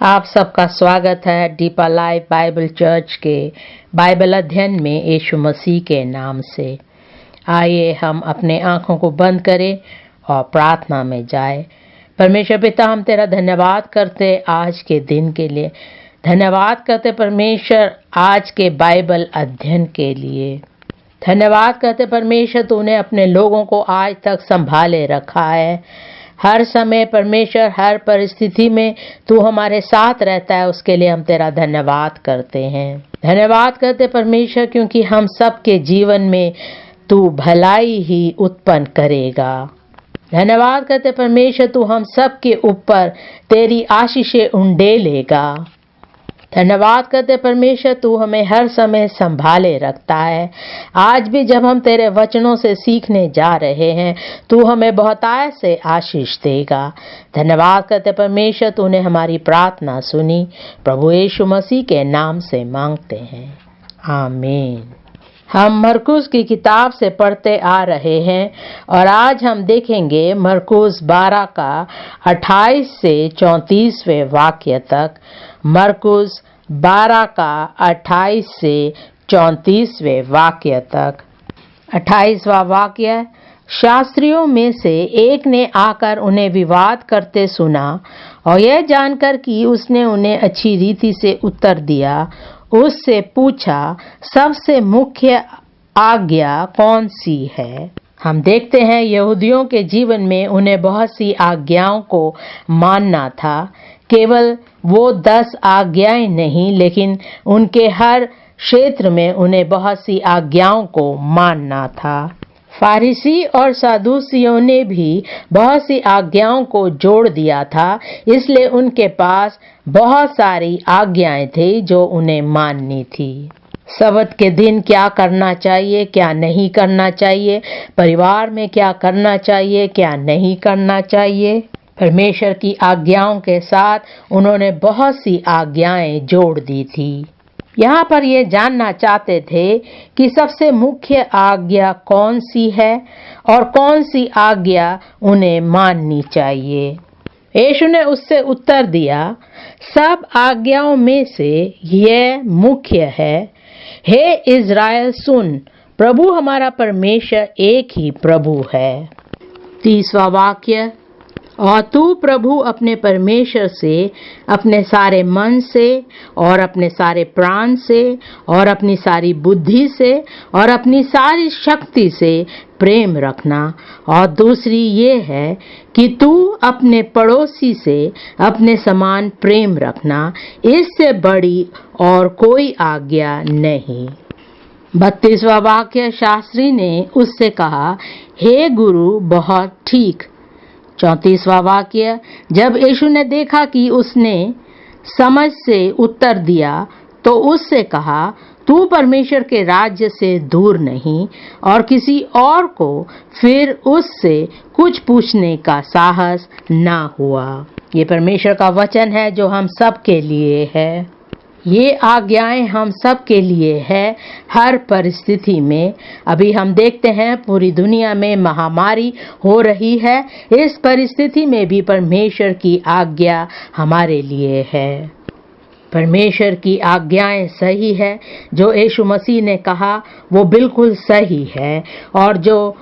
आप सबका स्वागत है डीपर लाइफ बाइबल चर्च के बाइबल अध्ययन में यीशु मसीह के नाम से। आइए हम अपने आंखों को बंद करें और प्रार्थना में जाएं। परमेश्वर पिता, हम तेरा धन्यवाद करते आज के दिन के लिए। धन्यवाद करते परमेश्वर आज के बाइबल अध्ययन के लिए। धन्यवाद करते परमेश्वर, तूने अपने लोगों को आज तक संभाले रखा है। हर समय परमेश्वर, हर परिस्थिति में तू हमारे साथ रहता है, उसके लिए हम तेरा धन्यवाद करते हैं। धन्यवाद करते परमेश्वर, क्योंकि हम सबके जीवन में तू भलाई ही उत्पन्न करेगा। धन्यवाद करते परमेश्वर, तू हम सबके ऊपर तेरी आशीषें उंडेलेगा। धन्यवाद करते परमेश्वर, तू हमें हर समय संभाले रखता है। आज भी जब हम तेरे वचनों से सीखने जा रहे हैं, तू हमें बहुतायत से आशीष देगा। धन्यवाद करते परमेश्वर, तूने हमारी प्रार्थना सुनी। प्रभु यीशु मसीह के नाम से मांगते हैं, आमीन। हम मरकुस की किताब से पढ़ते आ रहे हैं और आज हम देखेंगे मरकुस 12 का 28 से 34वें वाक्य तक। मरकुस 12 का 28 से 34वें वाक्य तक। 28वां वाक्य, शास्त्रियों में से एक ने आकर उन्हें विवाद करते सुना और यह जानकर कि उसने उन्हें अच्छी रीति से उत्तर दिया, उससे पूछा, सबसे मुख्य आज्ञा कौन सी है? हम देखते हैं यहूदियों के जीवन में उन्हें बहुत सी आज्ञाओं को मानना था। केवल वो 10 आज्ञाएं नहीं, लेकिन उनके हर क्षेत्र में उन्हें बहुत सी आज्ञाओं को मानना था। फारिसी और सदूसियों ने भी बहुत सी आज्ञाओं को जोड़ दिया था, इसलिए उनके पास बहुत सारी आज्ञाएं थी जो उन्हें माननी थी। सबत के दिन क्या करना चाहिए, क्या नहीं करना चाहिए, परिवार में क्या करना चाहिए, क्या नहीं करना चाहिए। परमेश्वर की आज्ञाओं के साथ उन्होंने बहुत सी आज्ञाएं जोड़ दी थी। यहाँ पर ये जानना चाहते थे कि सबसे मुख्य आज्ञा कौन सी है और कौन सी आज्ञा उन्हें माननी चाहिए। यीशु ने उससे उत्तर दिया, सब आज्ञाओं में से यह मुख्य है, हे इज़राइल सुन, प्रभु हमारा परमेश्वर एक ही प्रभु है। 30वां वाक्य, और तू प्रभु अपने परमेश्वर से अपने सारे मन से और अपने सारे प्राण से और अपनी सारी बुद्धि से और अपनी सारी शक्ति से प्रेम रखना। और दूसरी ये है कि तू अपने पड़ोसी से अपने समान प्रेम रखना। इससे बड़ी और कोई आज्ञा नहीं। 32वां वाक्य, शास्त्री ने उससे कहा, हे गुरु, बहुत ठीक। 34वां वाक्य, जब यीशु ने देखा कि उसने समझ से उत्तर दिया तो उससे कहा, तू परमेश्वर के राज्य से दूर नहीं, और किसी और को फिर उससे कुछ पूछने का साहस ना हुआ। ये परमेश्वर का वचन है जो हम सब के लिए है। ये आज्ञाएं हम सब के लिए है, हर परिस्थिति में। अभी हम देखते हैं पूरी दुनिया में महामारी हो रही है, इस परिस्थिति में भी परमेश्वर की आज्ञा हमारे लिए है। परमेश्वर की आज्ञाएं सही है। जो यीशु मसीह ने कहा वो बिल्कुल सही है, और जो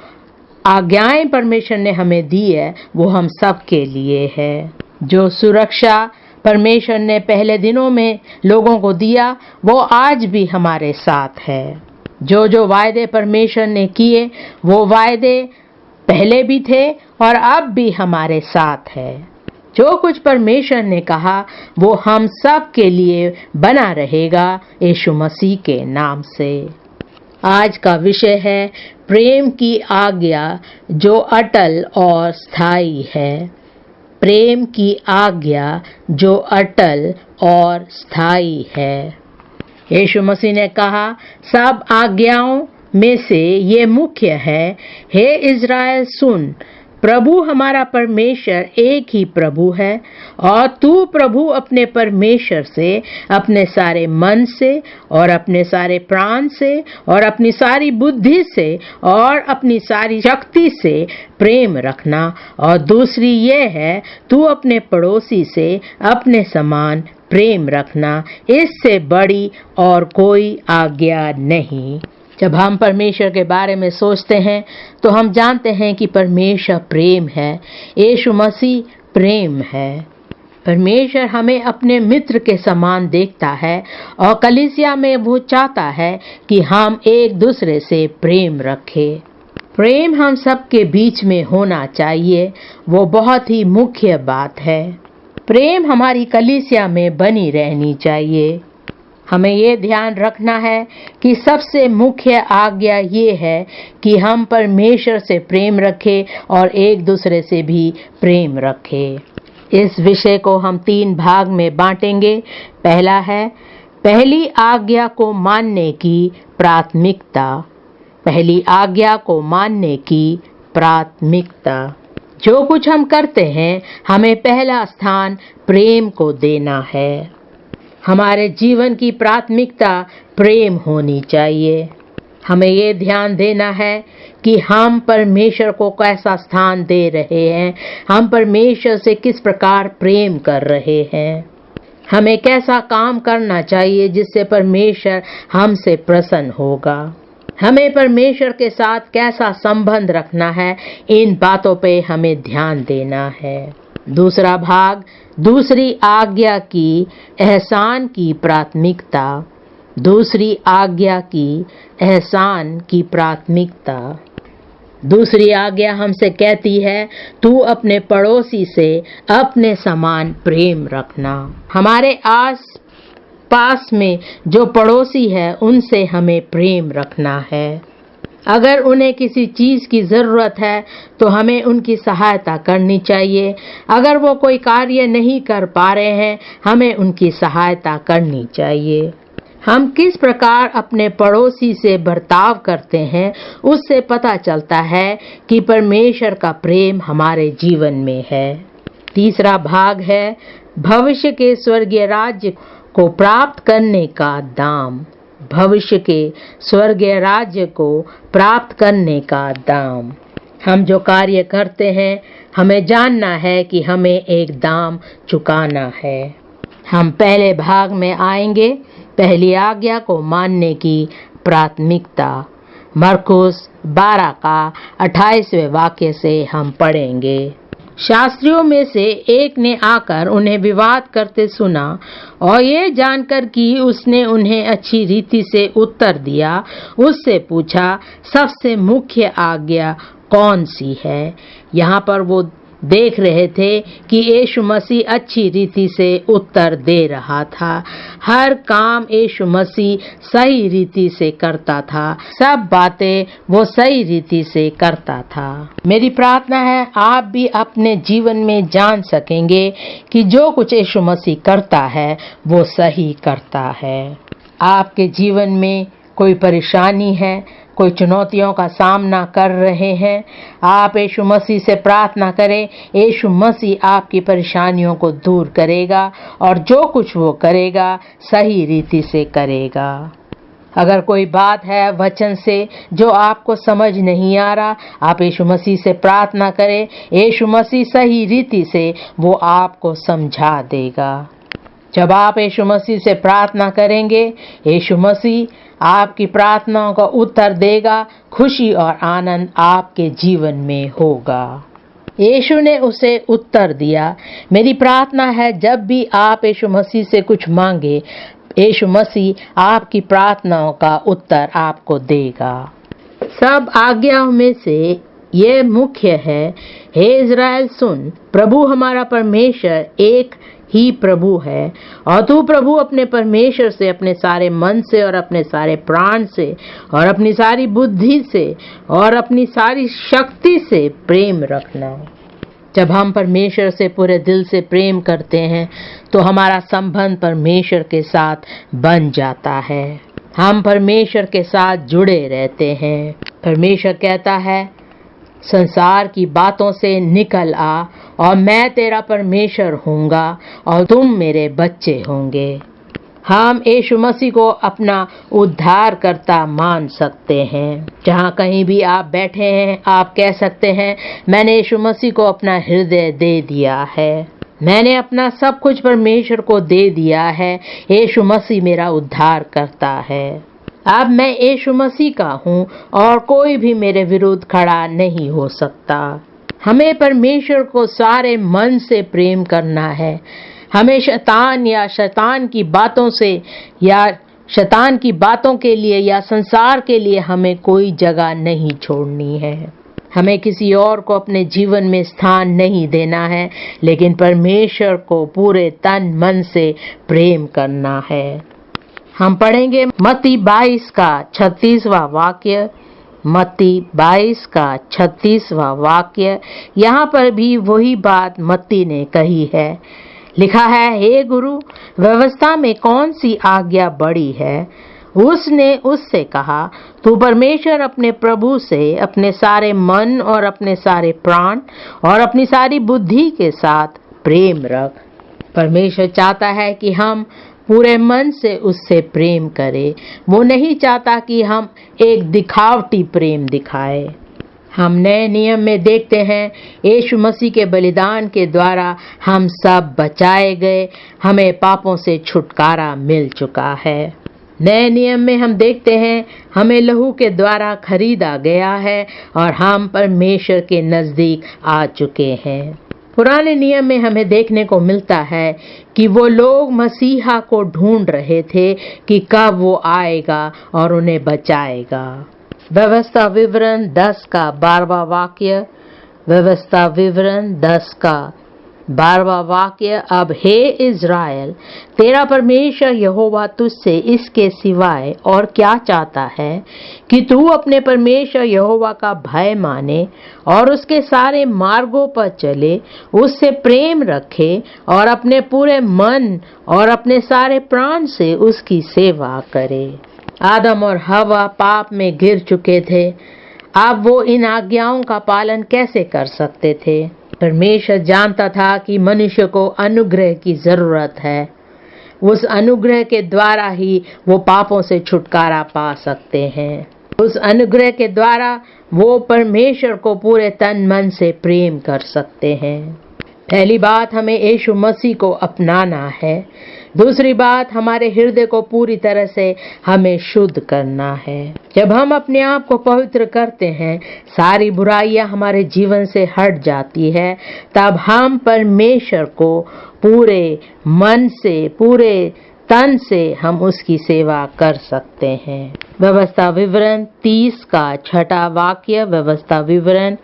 आज्ञाएं परमेश्वर ने हमें दी है वो हम सब के लिए है। जो सुरक्षा परमेश्वर ने पहले दिनों में लोगों को दिया वो आज भी हमारे साथ है। जो जो वायदे परमेश्वर ने किए वो वायदे पहले भी थे और अब भी हमारे साथ है। जो कुछ परमेश्वर ने कहा वो हम सब के लिए बना रहेगा यीशु मसीह के नाम से। आज का विषय है प्रेम की आज्ञा जो अटल और स्थायी है। प्रेम की आज्ञा जो अटल और स्थायी है। यीशु मसीह ने कहा, सब आज्ञाओं में से ये मुख्य है, हे इज़राइल सुन, प्रभु हमारा परमेश्वर एक ही प्रभु है और तू प्रभु अपने परमेश्वर से अपने सारे मन से और अपने सारे प्राण से और अपनी सारी बुद्धि से और अपनी सारी शक्ति से प्रेम रखना। और दूसरी ये है, तू अपने पड़ोसी से अपने समान प्रेम रखना। इससे बड़ी और कोई आज्ञा नहीं। जब हम परमेश्वर के बारे में सोचते हैं तो हम जानते हैं कि परमेश्वर प्रेम है। यीशु मसीह प्रेम है। परमेश्वर हमें अपने मित्र के समान देखता है और कलीसिया में वो चाहता है कि हम एक दूसरे से प्रेम रखें। प्रेम हम सबके बीच में होना चाहिए। वो बहुत ही मुख्य बात है। प्रेम हमारी कलीसिया में बनी रहनी चाहिए। हमें ये ध्यान रखना है कि सबसे मुख्य आज्ञा ये है कि हम परमेश्वर से प्रेम रखें और एक दूसरे से भी प्रेम रखें। इस विषय को हम 3 भाग में बांटेंगे। पहला है पहली आज्ञा को मानने की प्राथमिकता। पहली आज्ञा को मानने की प्राथमिकता। जो कुछ हम करते हैं हमें पहला स्थान प्रेम को देना है। हमारे जीवन की प्राथमिकता प्रेम होनी चाहिए। हमें ये ध्यान देना है कि हम परमेश्वर को कैसा स्थान दे रहे हैं, हम परमेश्वर से किस प्रकार प्रेम कर रहे हैं, हमें कैसा काम करना चाहिए जिससे परमेश्वर हमसे प्रसन्न होगा, हमें परमेश्वर के साथ कैसा संबंध रखना है। इन बातों पे हमें ध्यान देना है। दूसरा भाग दूसरी आज्ञा की एहसान की प्राथमिकता। दूसरी आज्ञा की एहसान की प्राथमिकता। दूसरी आज्ञा हमसे कहती है तू अपने पड़ोसी से अपने समान प्रेम रखना। हमारे आस पास में जो पड़ोसी है उनसे हमें प्रेम रखना है। अगर उन्हें किसी चीज की जरूरत है तो हमें उनकी सहायता करनी चाहिए। अगर वो कोई कार्य नहीं कर पा रहे हैं हमें उनकी सहायता करनी चाहिए। हम किस प्रकार अपने पड़ोसी से बर्ताव करते हैं उससे पता चलता है कि परमेश्वर का प्रेम हमारे जीवन में है। तीसरा भाग है भविष्य के स्वर्गीय राज्य को प्राप्त करने का दाम। भविष्य के स्वर्गीय राज्य को प्राप्त करने का दाम। हम जो कार्य करते हैं हमें जानना है कि हमें एक दाम चुकाना है। हम पहले भाग में आएंगे। पहली आज्ञा को मानने की प्राथमिकता। मरकुस 12 का 28वें वाक्य से हम पढ़ेंगे। शास्त्रियों में से एक ने आकर उन्हें विवाद करते सुना और ये जानकर कि उसने उन्हें अच्छी रीति से उत्तर दिया, उससे पूछा सबसे मुख्य आज्ञा कौन सी है। यहाँ पर वो देख रहे थे कि यीशु मसीह अच्छी रीति से उत्तर दे रहा था। हर काम यीशु मसीह सही रीति से करता था। सब बातें वो सही रीति से करता था। मेरी प्रार्थना है आप भी अपने जीवन में जान सकेंगे कि जो कुछ यीशु मसीह करता है वो सही करता है। आपके जीवन में कोई परेशानी है, कोई चुनौतियों का सामना कर रहे हैं, आप यीशु मसीह से प्रार्थना करें। यीशु मसीह आपकी परेशानियों को दूर करेगा और जो कुछ वो करेगा सही रीति से करेगा। अगर कोई बात है वचन से जो आपको समझ नहीं आ रहा, आप यीशु मसीह से प्रार्थना करें। यीशु मसीह सही रीति से वो आपको समझा देगा। जब आप यीशु मसीह से प्रार्थना करेंगे, यीशु मसीह आपकी प्रार्थनाओं का उत्तर देगा। खुशी और आनंद आपके जीवन में होगा। यीशु ने उसे उत्तर दिया। मेरी प्रार्थना है जब भी आप यीशु मसीह से कुछ मांगे, यीशु मसीह आपकी प्रार्थनाओं का उत्तर आपको देगा। सब आज्ञाओं में से ये मुख्य है, हे इज़राइल सुन, प्रभु हमारा परमेश्वर एक ही प्रभु है और तू प्रभु अपने परमेश्वर से अपने सारे मन से और अपने सारे प्राण से और अपनी सारी बुद्धि से और अपनी सारी शक्ति से प्रेम रखना। जब हम परमेश्वर से पूरे दिल से प्रेम करते हैं तो हमारा संबंध परमेश्वर के साथ बन जाता है। हम परमेश्वर के साथ जुड़े रहते हैं। परमेश्वर कहता है संसार की बातों से निकल आ और मैं तेरा परमेश्वर होऊंगा और तुम मेरे बच्चे होंगे। हम यीशु मसीह को अपना उद्धारकर्ता मान सकते हैं। जहाँ कहीं भी आप बैठे हैं, आप कह सकते हैं, मैंने यीशु मसीह को अपना हृदय दे दिया है, मैंने अपना सब कुछ परमेश्वर को दे दिया है। यीशु मसीह मेरा उद्धार करता है। अब मैं यीशु मसीह का हूँ और कोई भी मेरे विरुद्ध खड़ा नहीं हो सकता। हमें परमेश्वर को सारे मन से प्रेम करना है। हमें शैतान की बातों से या शैतान की बातों के लिए या संसार के लिए हमें कोई जगह नहीं छोड़नी है। हमें किसी और को अपने जीवन में स्थान नहीं देना है, लेकिन परमेश्वर को पूरे तन मन से प्रेम करना है। हम पढ़ेंगे मत्ती 22 का 36वां वाक्य। मत्ती 22 का 36वां वाक्य। यहाँ पर भी वही बात मत्ती ने कही है। लिखा है, हे गुरु, व्यवस्था में कौन सी आज्ञा बड़ी है? उसने उससे कहा, तू परमेश्वर अपने प्रभु से अपने सारे मन और अपने सारे प्राण और अपनी सारी बुद्धि के साथ प्रेम रख। परमेश्वर चाहता है कि हम पूरे मन से उससे प्रेम करें। वो नहीं चाहता कि हम एक दिखावटी प्रेम दिखाए। हम नए नियम में देखते हैं, यीशु मसीह के बलिदान के द्वारा हम सब बचाए गए, हमें पापों से छुटकारा मिल चुका है। नए नियम में हम देखते हैं, हमें लहू के द्वारा खरीदा गया है और हम परमेश्वर के नजदीक आ चुके हैं। पुराने नियम में हमें देखने को मिलता है कि वो लोग मसीहा को ढूंढ रहे थे कि कब वो आएगा और उन्हें बचाएगा। व्यवस्था विवरण 10 का 12वां वाक्य। व्यवस्था विवरण 10 का 12वां वाक्य। अब हे इज़राइल, तेरा परमेश्वर यहोवा तुझसे इसके सिवाय और क्या चाहता है कि तू अपने परमेश्वर यहोवा का भय माने और उसके सारे मार्गों पर चले, उससे प्रेम रखे और अपने पूरे मन और अपने सारे प्राण से उसकी सेवा करे। आदम और हवा पाप में गिर चुके थे। अब वो इन आज्ञाओं का पालन कैसे कर सकते थे? परमेश्वर जानता था कि मनुष्य को अनुग्रह की जरूरत है। उस अनुग्रह के द्वारा ही वो पापों से छुटकारा पा सकते हैं। उस अनुग्रह के द्वारा वो परमेश्वर को पूरे तन मन से प्रेम कर सकते हैं। पहली बात, हमें यीशु मसीह को अपनाना है। दूसरी बात, हमारे हृदय को पूरी तरह से हमें शुद्ध करना है। जब हम अपने आप को पवित्र करते हैं, सारी बुराइयां हमारे जीवन से हट जाती है, तब हम परमेश्वर को पूरे मन से, पूरे तन से हम उसकी सेवा कर सकते हैं। व्यवस्था विवरण 30 का 6वां वाक्य। व्यवस्था विवरण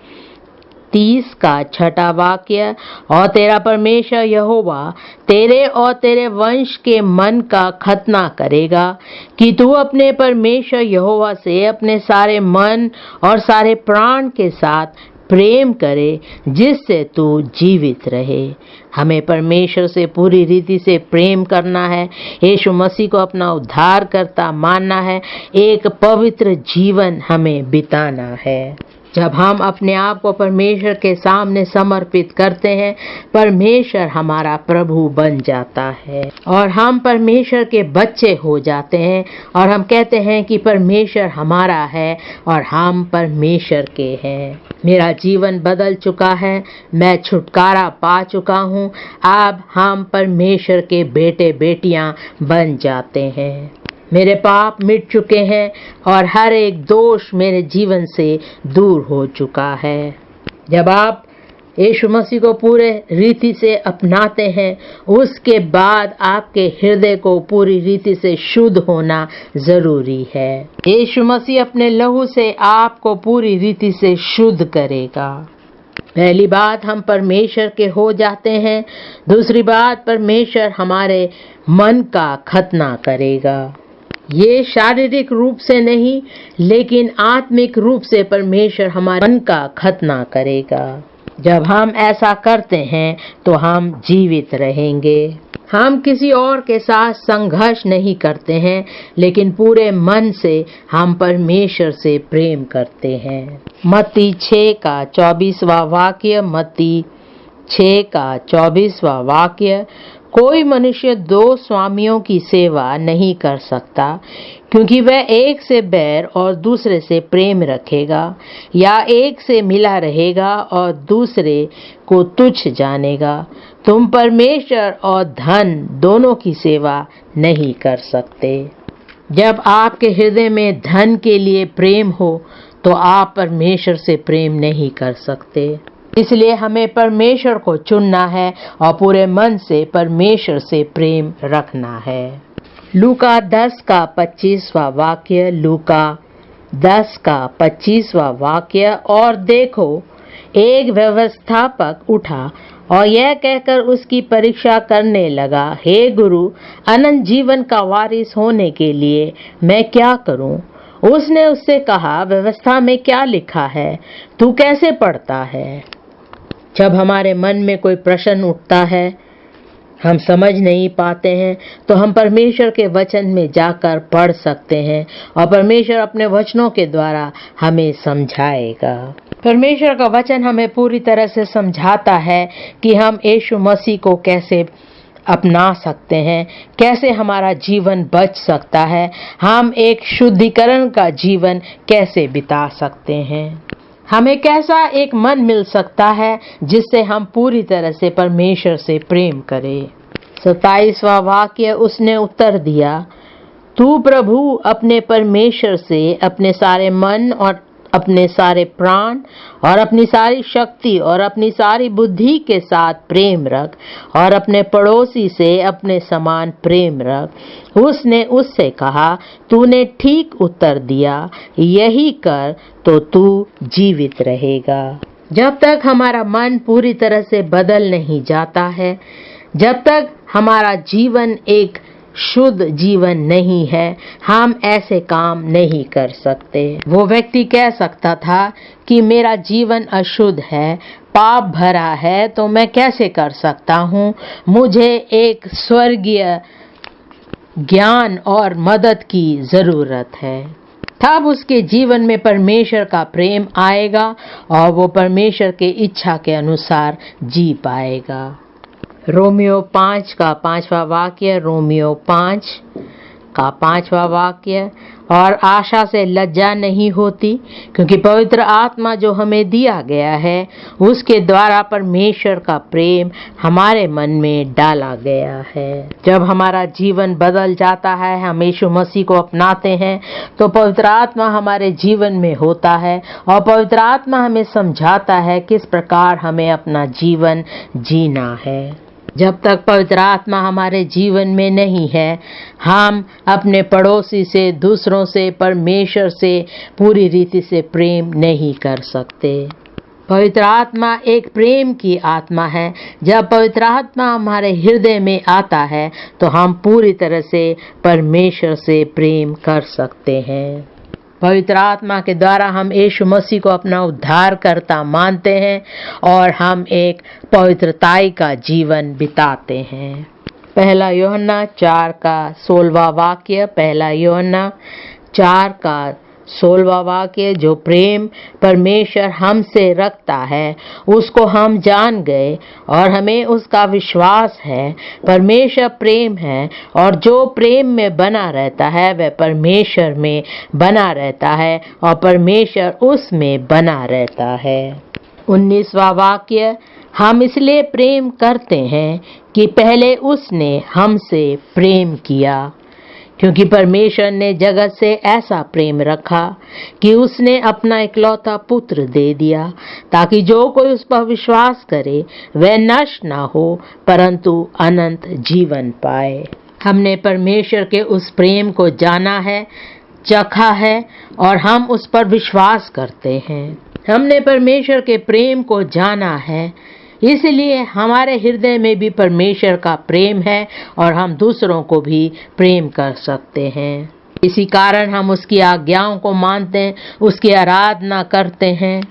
30 का 6वां वाक्य। और तेरा परमेश्वर यहोवा तेरे और तेरे वंश के मन का खतना करेगा कि तू अपने परमेश्वर यहोवा से अपने सारे मन और सारे प्राण के साथ प्रेम करे, जिससे तू जीवित रहे। हमें परमेश्वर से पूरी रीति से प्रेम करना है, यीशु मसीह को अपना उद्धारकर्ता मानना है, एक पवित्र जीवन हमें बिताना है। जब हम अपने आप को परमेश्वर के सामने समर्पित करते हैं, परमेश्वर हमारा प्रभु बन जाता है और हम परमेश्वर के बच्चे हो जाते हैं और हम कहते हैं कि परमेश्वर हमारा है और हम परमेश्वर के हैं। मेरा जीवन बदल चुका है, मैं छुटकारा पा चुका हूँ। अब हम परमेश्वर के बेटे बेटियां बन जाते हैं। मेरे पाप मिट चुके हैं और हर एक दोष मेरे जीवन से दूर हो चुका है। जब आप यीशु मसीह को पूरे रीति से अपनाते हैं, उसके बाद आपके हृदय को पूरी रीति से शुद्ध होना जरूरी है। यीशु मसीह अपने लहू से आपको पूरी रीति से शुद्ध करेगा। पहली बात, हम परमेश्वर के हो जाते हैं। दूसरी बात, परमेश्वर हमारे मन का खतना करेगा। ये शारीरिक रूप से नहीं, लेकिन आत्मिक रूप से परमेश्वर हमारे मन का खतना करेगा। जब हम ऐसा करते हैं तो हम जीवित रहेंगे। हम किसी और के साथ संघर्ष नहीं करते हैं, लेकिन पूरे मन से हम परमेश्वर से प्रेम करते हैं। मत्ती 6 का 24वां वाक्य, मत्ती 6 का 24वां वाक्य, कोई मनुष्य 2 स्वामियों की सेवा नहीं कर सकता, क्योंकि वह एक से बैर और दूसरे से प्रेम रखेगा, या एक से मिला रहेगा और दूसरे को तुच्छ जानेगा। तुम परमेश्वर और धन दोनों की सेवा नहीं कर सकते। जब आपके हृदय में धन के लिए प्रेम हो तो आप परमेश्वर से प्रेम नहीं कर सकते। इसलिए हमें परमेश्वर को चुनना है और पूरे मन से परमेश्वर से प्रेम रखना है। लूका 10 का 25वां वाक्य, लूका 10 का 25वां वाक्य, और देखो एक व्यवस्थापक उठा और यह कहकर उसकी परीक्षा करने लगा, हे गुरु, अनंत जीवन का वारिस होने के लिए मैं क्या करूं? उसने उससे कहा, व्यवस्था में क्या लिखा है, तू कैसे पढ़ता है? जब हमारे मन में कोई प्रश्न उठता है, हम समझ नहीं पाते हैं, तो हम परमेश्वर के वचन में जाकर पढ़ सकते हैं और परमेश्वर अपने वचनों के द्वारा हमें समझाएगा। परमेश्वर का वचन हमें पूरी तरह से समझाता है कि हम यीशु मसीह को कैसे अपना सकते हैं, कैसे हमारा जीवन बच सकता है, हम एक शुद्धिकरण का जीवन कैसे बिता सकते हैं, हमें कैसा एक मन मिल सकता है जिससे हम पूरी तरह से परमेश्वर से प्रेम करें। 27वां वाक्य, उसने उत्तर दिया, तू प्रभु अपने परमेश्वर से अपने सारे मन और अपने सारे प्राण और अपनी सारी शक्ति और अपनी सारी बुद्धि के साथ प्रेम रख, और अपने पड़ोसी से अपने समान प्रेम रख। उसने उससे कहा, तूने ठीक उत्तर दिया, यही कर तो तू जीवित रहेगा। जब तक हमारा मन पूरी तरह से बदल नहीं जाता है, जब तक हमारा जीवन एक शुद्ध जीवन नहीं है, हम ऐसे काम नहीं कर सकते। वो व्यक्ति कह सकता था कि मेरा जीवन अशुद्ध है, पाप भरा है, तो मैं कैसे कर सकता हूँ? मुझे एक स्वर्गीय ज्ञान और मदद की जरूरत है। तब उसके जीवन में परमेश्वर का प्रेम आएगा और वो परमेश्वर के इच्छा के अनुसार जी पाएगा। रोमियो 5 का 5वां वाक्य, रोमियो 5 का 5वां वाक्य, और आशा से लज्जा नहीं होती, क्योंकि पवित्र आत्मा जो हमें दिया गया है उसके द्वारा परमेश्वर का प्रेम हमारे मन में डाला गया है। जब हमारा जीवन बदल जाता है, हम यीशु मसीह को अपनाते हैं, तो पवित्र आत्मा हमारे जीवन में होता है और पवित्र आत्मा हमें समझाता है किस प्रकार हमें अपना जीवन जीना है। जब तक पवित्र आत्मा हमारे जीवन में नहीं है, हम अपने पड़ोसी से, दूसरों से, परमेश्वर से पूरी रीति से प्रेम नहीं कर सकते। पवित्र आत्मा एक प्रेम की आत्मा है। जब पवित्र आत्मा हमारे हृदय में आता है तो हम पूरी तरह से परमेश्वर से प्रेम कर सकते हैं। पवित्र आत्मा के द्वारा हम यीशु मसीह को अपना उद्धारकर्ता मानते हैं और हम एक पवित्रताई का जीवन बिताते हैं। पहला यूहन्ना 4 का 16वां वाक्य, पहला यूहन्ना 4 का 16वां वाक्य, जो प्रेम परमेश्वर हमसे रखता है उसको हम जान गए और हमें उसका विश्वास है। परमेश्वर प्रेम है और जो प्रेम में बना रहता है वह परमेश्वर में बना रहता है और परमेश्वर उसमें बना रहता है। 19वां वाक्य, हम इसलिए प्रेम करते हैं कि पहले उसने हमसे प्रेम किया, क्योंकि परमेश्वर ने जगत से ऐसा प्रेम रखा कि उसने अपना इकलौता पुत्र दे दिया, ताकि जो कोई उस पर विश्वास करे वह नष्ट ना हो परंतु अनंत जीवन पाए। हमने परमेश्वर के उस प्रेम को जाना है, चखा है और हम उस पर विश्वास करते हैं। हमने परमेश्वर के प्रेम को जाना है, इसलिए हमारे हृदय में भी परमेश्वर का प्रेम है और हम दूसरों को भी प्रेम कर सकते हैं। इसी कारण हम उसकी आज्ञाओं को मानते हैं, उसकी आराधना करते हैं।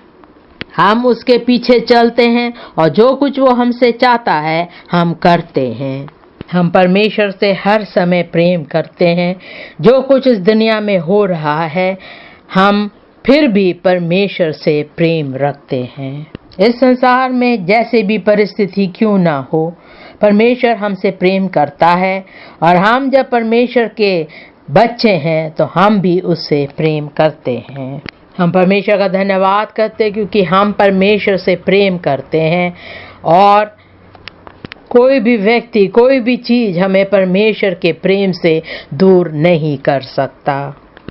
हम उसके पीछे चलते हैं और जो कुछ वो हमसे चाहता है हम करते हैं। हम परमेश्वर से हर समय प्रेम करते हैं। जो कुछ इस दुनिया में हो रहा है हम फिर भी परमेश्वर से प्रेम रखते हैं। इस संसार में जैसे भी परिस्थिति क्यों ना हो, परमेश्वर हमसे प्रेम करता है और हम जब परमेश्वर के बच्चे हैं तो हम भी उससे प्रेम करते हैं। हम परमेश्वर का धन्यवाद करते हैं क्योंकि हम परमेश्वर से प्रेम करते हैं और कोई भी व्यक्ति, कोई भी चीज हमें परमेश्वर के प्रेम से दूर नहीं कर सकता।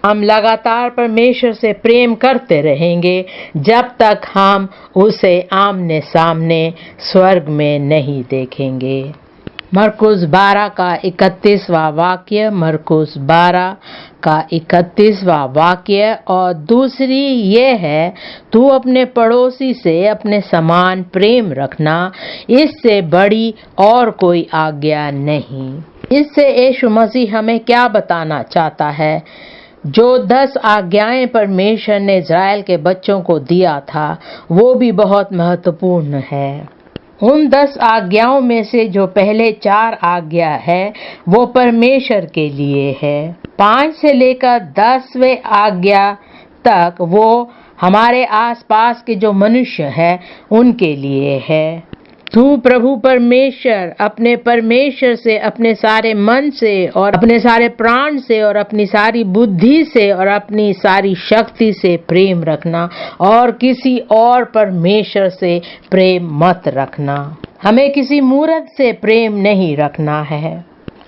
हम लगातार परमेश्वर से प्रेम करते रहेंगे जब तक हम उसे आमने सामने स्वर्ग में नहीं देखेंगे। मरकुस 12 का 31वां वाक्य, मरकुस 12 का 31वां वाक्य। और दूसरी ये है, तू अपने पड़ोसी से अपने समान प्रेम रखना, इससे बड़ी और कोई आज्ञा नहीं। इससे यीशु मसीह हमें क्या बताना चाहता है? जो 10 आज्ञाएं परमेश्वर ने इज़राइल के बच्चों को दिया था वो भी बहुत महत्वपूर्ण है। उन 10 आज्ञाओं में से जो पहले 4 आज्ञा है वो परमेश्वर के लिए है। 5 से लेकर 10वें आज्ञा तक वो हमारे आसपास के जो मनुष्य हैं उनके लिए है। तू प्रभु परमेश्वर, अपने परमेश्वर से अपने सारे मन से और अपने सारे प्राण से और अपनी सारी बुद्धि से और अपनी सारी शक्ति से प्रेम रखना और किसी और परमेश्वर से प्रेम मत रखना। हमें किसी मूरत से प्रेम नहीं रखना है।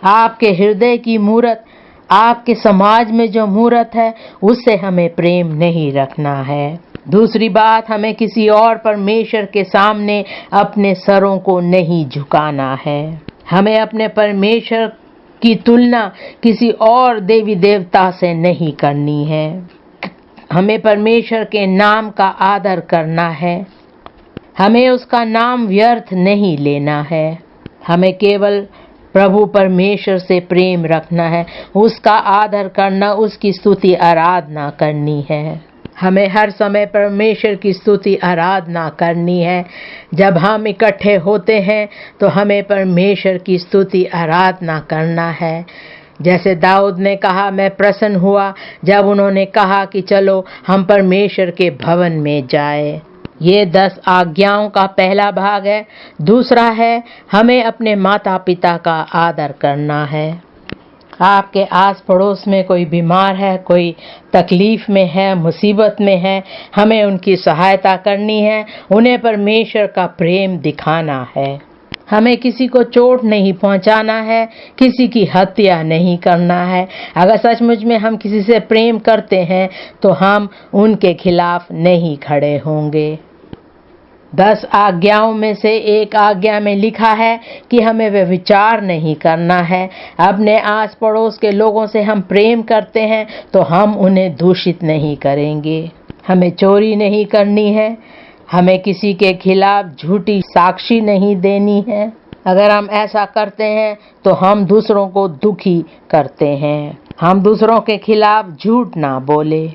आपके हृदय की मूरत, आपके समाज में जो मूरत है उससे हमें प्रेम नहीं रखना है। दूसरी बात, हमें किसी और परमेश्वर के सामने अपने सरों को नहीं झुकाना है। हमें अपने परमेश्वर की तुलना किसी और देवी देवता से नहीं करनी है। हमें परमेश्वर के नाम का आदर करना है। हमें उसका नाम व्यर्थ नहीं लेना है। हमें केवल प्रभु परमेश्वर से प्रेम रखना है, उसका आदर करना, उसकी स्तुति आराधना करनी है। हमें हर समय परमेश्वर की स्तुति आराधना करनी है। जब हम इकट्ठे होते हैं तो हमें परमेश्वर की स्तुति आराधना करना है। जैसे दाऊद ने कहा, मैं प्रसन्न हुआ जब उन्होंने कहा कि चलो हम परमेश्वर के भवन में जाए। ये 10 आज्ञाओं का पहला भाग है। दूसरा है, हमें अपने माता पिता का आदर करना है। आपके आस पड़ोस में कोई बीमार है, कोई तकलीफ में है, मुसीबत में है, हमें उनकी सहायता करनी है, उन्हें परमेश्वर का प्रेम दिखाना है। हमें किसी को चोट नहीं पहुंचाना है, किसी की हत्या नहीं करना है। अगर सचमुच में हम किसी से प्रेम करते हैं तो हम उनके खिलाफ नहीं खड़े होंगे। 10 आज्ञाओं में से एक आज्ञा में लिखा है कि हमें व्यभिचार नहीं करना है। अपने आस पड़ोस के लोगों से हम प्रेम करते हैं तो हम उन्हें दूषित नहीं करेंगे। हमें चोरी नहीं करनी है। हमें किसी के खिलाफ झूठी साक्षी नहीं देनी है। अगर हम ऐसा करते हैं तो हम दूसरों को दुखी करते हैं। हम दूसरों के खिलाफ झूठ ना बोले।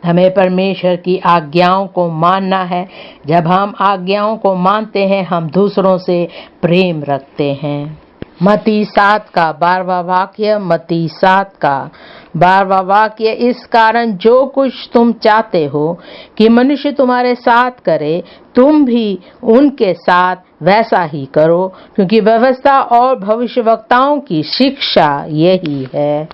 हमें परमेश्वर की आज्ञाओं को मानना है। जब हम आज्ञाओं को मानते हैं हम दूसरों से प्रेम रखते हैं। मत्ती 7 का 12वां वाक्य, मत्ती 7 का 12वां वाक्य। इस कारण जो कुछ तुम चाहते हो कि मनुष्य तुम्हारे साथ करे, तुम भी उनके साथ वैसा ही करो, क्योंकि व्यवस्था और भविष्यवक्ताओं की शिक्षा यही है।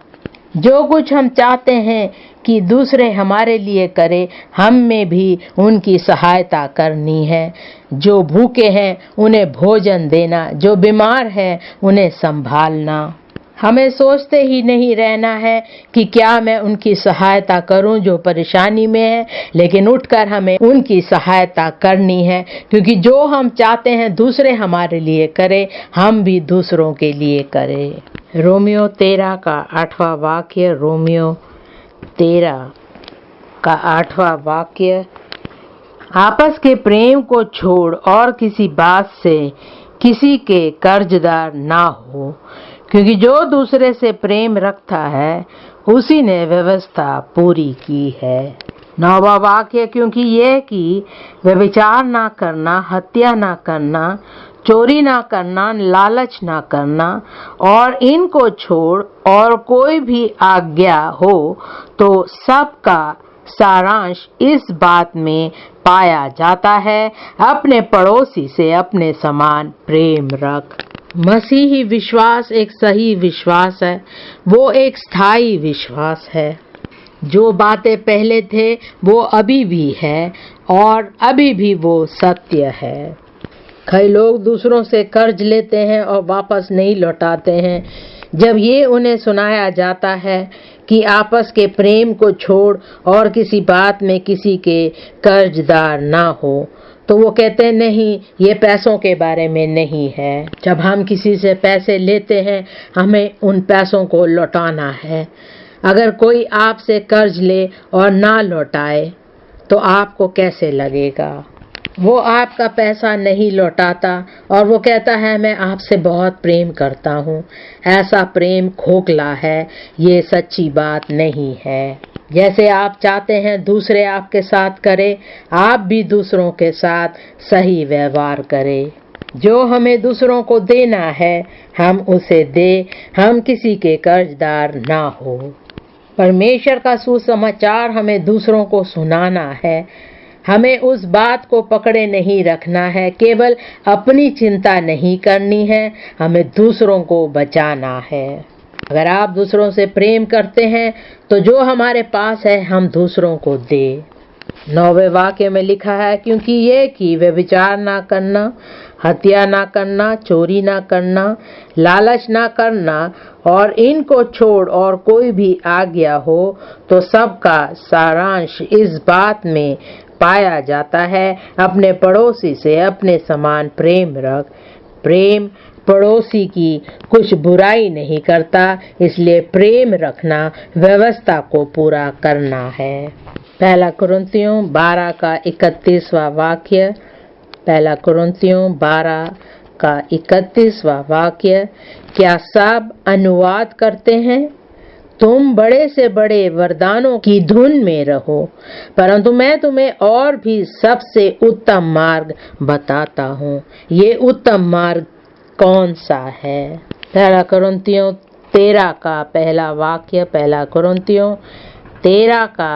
जो कुछ हम चाहते हैं कि दूसरे हमारे लिए करें, हम में भी उनकी सहायता करनी है। जो भूखे हैं उन्हें भोजन देना, जो बीमार हैं उन्हें संभालना। हमें सोचते ही नहीं रहना है कि क्या मैं उनकी सहायता करूं जो परेशानी में है, लेकिन उठकर हमें उनकी सहायता करनी है, क्योंकि जो हम चाहते हैं दूसरे हमारे लिए करें, हम भी दूसरों के लिए करें। रोमियो 13 का 8वां वाक्य, रोमियो 13 का 8वां वाक्य। आपस के प्रेम को छोड़ और किसी बात से किसी के कर्जदार ना हो, क्योंकि जो दूसरे से प्रेम रखता है उसी ने व्यवस्था पूरी की है। 9वां वाक्य, क्योंकि ये कि व्यभिचार ना करना, हत्या ना करना, चोरी ना करना, लालच ना करना और इनको छोड़ और कोई भी आज्ञा हो तो सबका सारांश इस बात में पाया जाता है, अपने पड़ोसी से अपने समान प्रेम रख। मसीही विश्वास एक सही विश्वास है, वो एक स्थायी विश्वास है। जो बातें पहले थे वो अभी भी है और अभी भी वो सत्य है। कई लोग दूसरों से कर्ज लेते हैं और वापस नहीं लौटाते हैं। जब ये उन्हें सुनाया जाता है कि आपस के प्रेम को छोड़ और किसी बात में किसी के कर्जदार ना हो, तो वो कहते हैं नहीं, ये पैसों के बारे में नहीं है। जब हम किसी से पैसे लेते हैं हमें उन पैसों को लौटाना है। अगर कोई आपसे कर्ज ले और ना लौटाए तो आपको कैसे लगेगा? वो आपका पैसा नहीं लौटाता और वो कहता है मैं आपसे बहुत प्रेम करता हूँ। ऐसा प्रेम खोखला है, ये सच्ची बात नहीं है। जैसे आप चाहते हैं दूसरे आपके साथ करें, आप भी दूसरों के साथ सही व्यवहार करें। जो हमें दूसरों को देना है हम उसे दें, हम किसी के कर्जदार ना हो। परमेश्वर का सुसमाचार हमें दूसरों को सुनाना है। हमें उस बात को पकड़े नहीं रखना है, केवल अपनी चिंता नहीं करनी है, हमें दूसरों को बचाना है। अगर आप दूसरों से प्रेम करते हैं तो जो हमारे पास है हम दूसरों को दें। 9वें वाक्य में लिखा है, क्योंकि ये कि व्यभिचार ना करना, हत्या ना करना, चोरी ना करना, लालच ना करना और इनको छोड़ और कोई भी आज्ञा हो तो सबका सारांश इस बात में पाया जाता है, अपने पड़ोसी से अपने समान प्रेम रख। प्रेम पड़ोसी की कुछ बुराई नहीं करता, इसलिए प्रेम रखना व्यवस्था को पूरा करना है। 1 कुरिन्थियों 12 का 31वां वाक्य। 1 कुरिन्थियों 12 का 31वां वाक्य। क्या सब अनुवाद करते हैं? तुम बड़े से बड़े वरदानों की धुन में रहो, परंतु मैं तुम्हें और भी सबसे उत्तम मार्ग बताता हूँ। ये उत्तम मार्ग कौन सा है? 1 कुरिन्थियों 13 का पहला वाक्य। 1 कुरिन्थियों 13 का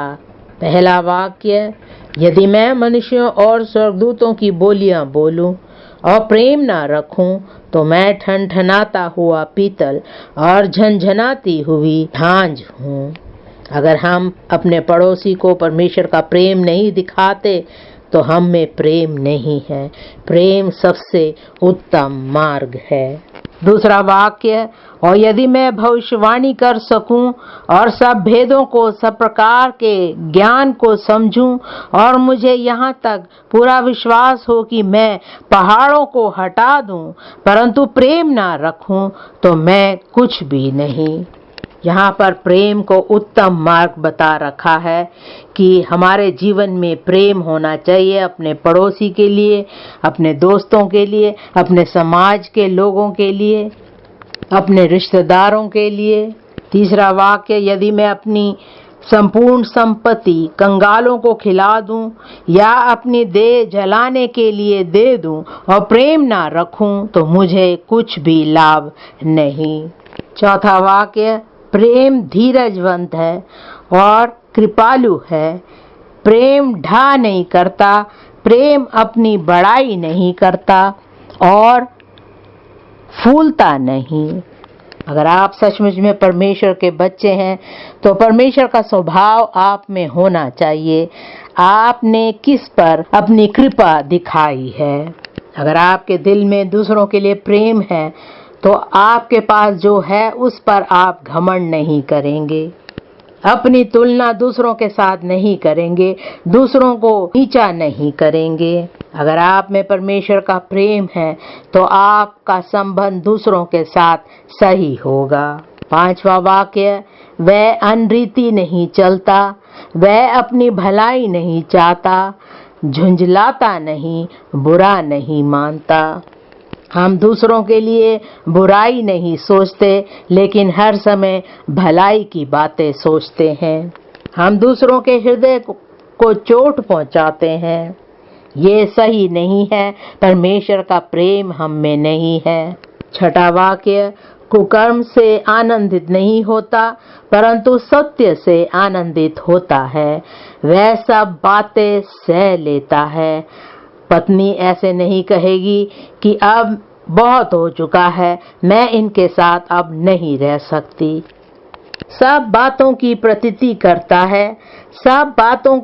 पहला वाक्य। यदि मैं मनुष्यों और स्वर्गदूतों की बोलियां बोलूं और प्रेम ना रखूं तो मैं ठनठनाता हुआ पीतल और झनझनाती हुई झांझ हूँ। अगर हम अपने पड़ोसी को परमेश्वर का प्रेम नहीं दिखाते तो हम में प्रेम नहीं है। प्रेम सबसे उत्तम मार्ग है। दूसरा वाक्य, और यदि मैं भविष्यवाणी कर सकूं और सब भेदों को, सब प्रकार के ज्ञान को समझूं और मुझे यहाँ तक पूरा विश्वास हो कि मैं पहाड़ों को हटा दूं, परंतु प्रेम ना रखूं तो मैं कुछ भी नहीं। यहाँ पर प्रेम को उत्तम मार्ग बता रखा है कि हमारे जीवन में प्रेम होना चाहिए, अपने पड़ोसी के लिए, अपने दोस्तों के लिए, अपने समाज के लोगों के लिए, अपने रिश्तेदारों के लिए। तीसरा वाक्य, यदि मैं अपनी संपूर्ण संपत्ति कंगालों को खिला दूं या अपनी देह जलाने के लिए दे दूं और प्रेम ना रखूं तो मुझे कुछ भी लाभ नहीं। चौथा वाक्य, प्रेम धीरजवंत है और कृपालु है। प्रेम ढा नहीं करता, प्रेम अपनी बड़ाई नहीं करता और फूलता नहीं। अगर आप सचमुच में परमेश्वर के बच्चे हैं तो परमेश्वर का स्वभाव आप में होना चाहिए। आपने किस पर अपनी कृपा दिखाई है? अगर आपके दिल में दूसरों के लिए प्रेम है तो आपके पास जो है उस पर आप घमंड नहीं करेंगे, अपनी तुलना दूसरों के साथ नहीं करेंगे, दूसरों को नीचा नहीं करेंगे। अगर आप में परमेश्वर का प्रेम है तो आपका संबंध दूसरों के साथ सही होगा। 5वां वाक्य, वह अनरीति नहीं चलता, वह अपनी भलाई नहीं चाहता, झुंझलाता नहीं, बुरा नहीं मानता। हम दूसरों के लिए बुराई नहीं सोचते, लेकिन हर समय भलाई की बातें सोचते हैं। हम दूसरों के हृदय को चोट पहुंचाते हैं। ये सही नहीं है, परमेश्वर का प्रेम हम में नहीं है। छठा वाक्य, कुकर्म से आनंदित नहीं होता परंतु सत्य से आनंदित होता है, वह सब बातें सह लेता है। पत्नी ऐसे नहीं कहेगी कि अब बहुत हो चुका है, मैं इनके साथ अब नहीं रह सकती। सब बातों की प्रतीति करता है, सब बातों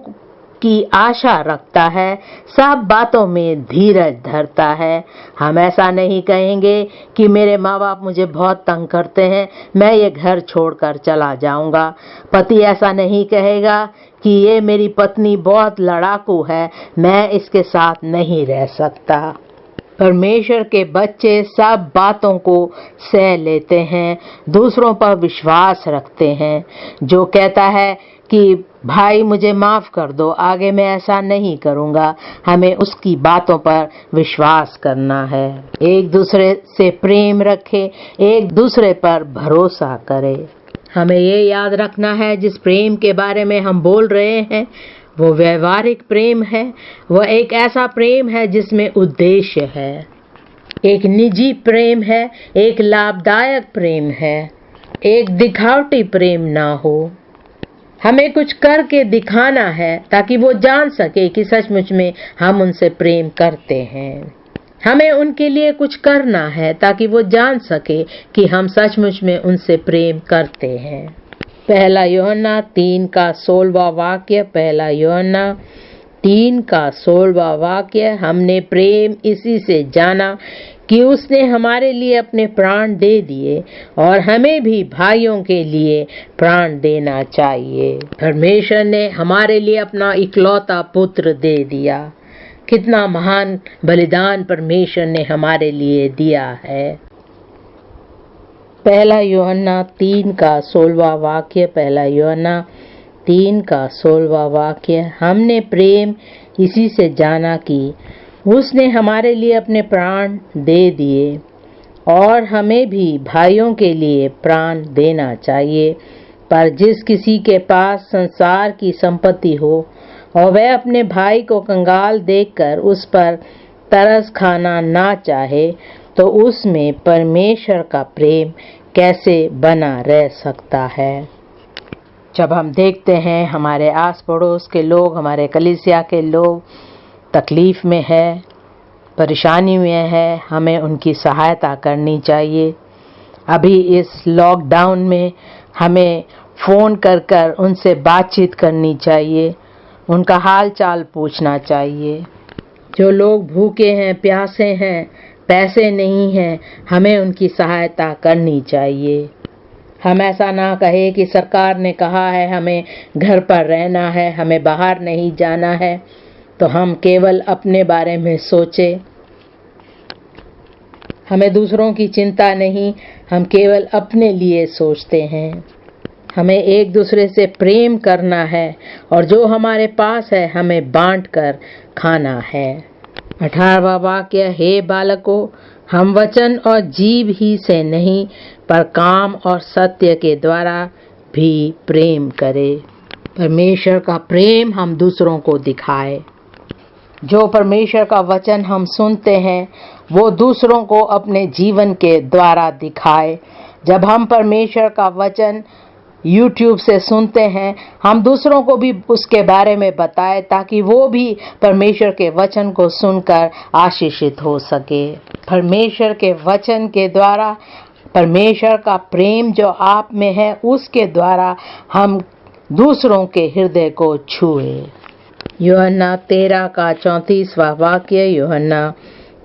की आशा रखता है, सब बातों में धीरज धरता है। हम ऐसा नहीं कहेंगे कि मेरे माँ बाप मुझे बहुत तंग करते हैं, मैं ये घर छोड़कर चला जाऊंगा। पति ऐसा नहीं कहेगा कि ये मेरी पत्नी बहुत लड़ाकू है, मैं इसके साथ नहीं रह सकता। परमेश्वर के बच्चे सब बातों को सह लेते हैं, दूसरों पर विश्वास रखते हैं। जो कहता है कि भाई मुझे माफ कर दो, आगे मैं ऐसा नहीं करूंगा, हमें उसकी बातों पर विश्वास करना है। एक दूसरे से प्रेम रखे, एक दूसरे पर भरोसा करे। हमें ये याद रखना है जिस प्रेम के बारे में हम बोल रहे हैं वो व्यवहारिक प्रेम है। वह एक ऐसा प्रेम है जिसमें उद्देश्य है, एक निजी प्रेम है, एक लाभदायक प्रेम है, एक दिखावटी प्रेम ना हो। हमें कुछ करके दिखाना है ताकि वो जान सके कि सचमुच में हम उनसे प्रेम करते हैं। हमें उनके लिए कुछ करना है ताकि वो जान सके कि हम सचमुच में उनसे प्रेम करते हैं। पहला यूहन्ना 3 का 16वां वाक्य, पहला यूहन्ना 3 का 16वां वाक्य, हमने प्रेम इसी से जाना कि उसने हमारे लिए अपने प्राण दे दिए और हमें भी भाइयों के लिए प्राण देना चाहिए। परमेश्वर ने हमारे लिए अपना इकलौता पुत्र दे दिया। कितना महान बलिदान परमेश्वर ने हमारे लिए दिया है। पहला यूहन्ना 3 का 16वां वाक्य, पहला यूहन्ना 3 का 16वां वाक्य, हमने प्रेम इसी से जाना कि उसने हमारे लिए अपने प्राण दे दिए और हमें भी भाइयों के लिए प्राण देना चाहिए। पर जिस किसी के पास संसार की संपत्ति हो और वह अपने भाई को कंगाल देखकर उस पर तरस खाना ना चाहे, तो उसमें परमेश्वर का प्रेम कैसे बना रह सकता है। जब हम देखते हैं हमारे आस पड़ोस के लोग, हमारे कलीसिया के लोग तकलीफ में है, परेशानी में है, हमें उनकी सहायता करनी चाहिए। अभी इस लॉकडाउन में हमें फ़ोन कर उनसे बातचीत करनी चाहिए, उनका हाल चाल पूछना चाहिए। जो लोग भूखे हैं, प्यासे हैं, पैसे नहीं हैं, हमें उनकी सहायता करनी चाहिए। हम ऐसा ना कहे कि सरकार ने कहा है हमें घर पर रहना है, हमें बाहर नहीं जाना है, तो हम केवल अपने बारे में सोचें। हमें दूसरों की चिंता नहीं, हम केवल अपने लिए सोचते हैं। हमें एक दूसरे से प्रेम करना है और जो हमारे पास है हमें बांट कर खाना है। 18वां वाक्य, हे बालकों, हम वचन और जीभ ही से नहीं पर काम और सत्य के द्वारा भी प्रेम करें। परमेश्वर का प्रेम हम दूसरों को दिखाए। जो परमेश्वर का वचन हम सुनते हैं वो दूसरों को अपने जीवन के द्वारा दिखाए। जब हम परमेश्वर का वचन YouTube से सुनते हैं, हम दूसरों को भी उसके बारे में बताएं ताकि वो भी परमेश्वर के वचन को सुनकर आशीषित हो सके। परमेश्वर के वचन के द्वारा परमेश्वर का प्रेम जो आप में है उसके द्वारा हम दूसरों के हृदय को छुए। यूहन्ना 13 का 34वां वाक्य, यूहन्ना